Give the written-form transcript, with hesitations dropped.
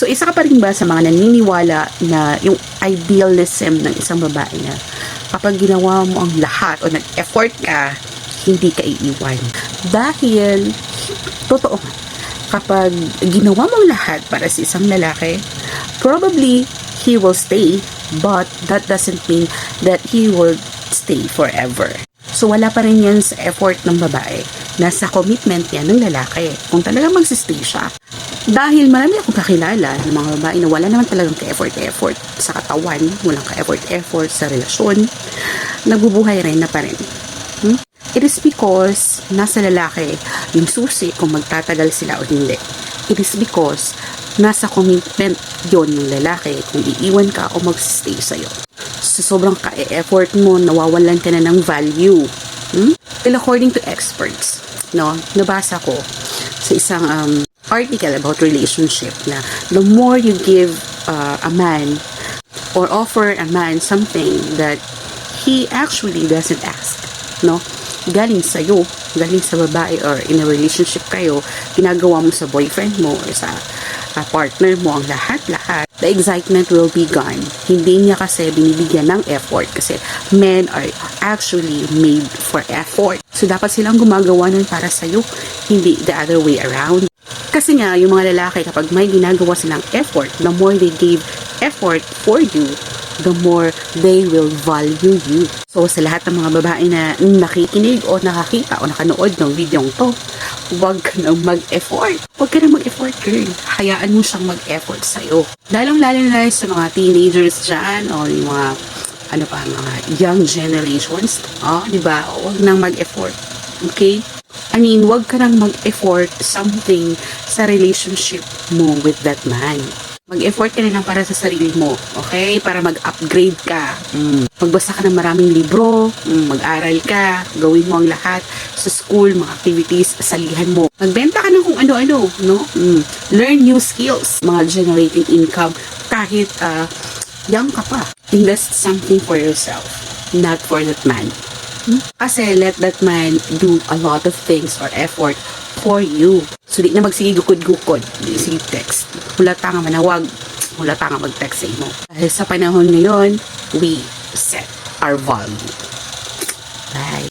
So, isa ka pa rin ba sa mga naniniwala na yung idealism ng isang babae na kapag ginawa mo ang lahat o nag-effort ka, hindi ka iiwan? Dahil, totoo nga, kapag ginawa mo ang lahat para sa isang lalaki, probably he will stay, but that doesn't mean that he will stay forever. So, wala pa rin yan sa effort ng babae. Nasa commitment yan ng lalaki. Kung talagang magsistay siya. Dahil marami akong kakilala ng mga babae na wala naman talagang ka-effort sa katawan, walang ka-effort sa relasyon, nagbubuhay rin na pa rin. It is because nasa lalaki yung susi kung magtatagal sila o hindi. It is because nasa commitment yon ng lalaki kung iiwan ka o magsistay sa'yo. So, sobrang ka-effort mo, nawawalan ka na ng value. Well, according to experts, no, nabasa ko sa isang article about relationship na the more you give a man or offer a man something that he actually doesn't ask, no, galing sa'yo, galing sa babae or in a relationship kayo, ginagawa mo sa boyfriend mo or sa partner mo ang lahat-lahat, the excitement will be gone. Hindi niya kasi binibigyan ng effort kasi men are actually made for effort. So, dapat silang gumagawa nun para sa'yo, hindi the other way around. Kasi nga, yung mga lalaki, kapag may ginagawa silang effort, the more they gave effort for you, the more they will value you. So, sa lahat ng mga babae na nakikinig o nakakita o nakanood ng video to, huwag ka nang mag-effort. Huwag ka nang mag-effort, girl. Hayaan mo siyang mag-effort sa'yo. Lalong-lalo na sa mga teenagers dyan o yung mga, mga young generations. Diba? Huwag nang mag-effort. Okay? I mean, huwag ka nang mag-effort something sa relationship mo with that man. Mag-effort ka na lang para sa sarili mo, okay? Para mag-upgrade ka. Magbasa ka ng maraming libro, mag-aral ka, gawin mo ang lahat sa school, mga activities, salihan mo. Magbenta ka ng kung ano-ano, no? Learn new skills, mga generating income, kahit young ka pa. Invest something for yourself, not for that man. Kasi let that man do a lot of things or effort for you. So, di na magsige gukod-gukod. Sige text. Hulata nga manawag. Hulata nga mag-text sa imo. Dahil sa panahon ngayon, we set our value. Bye.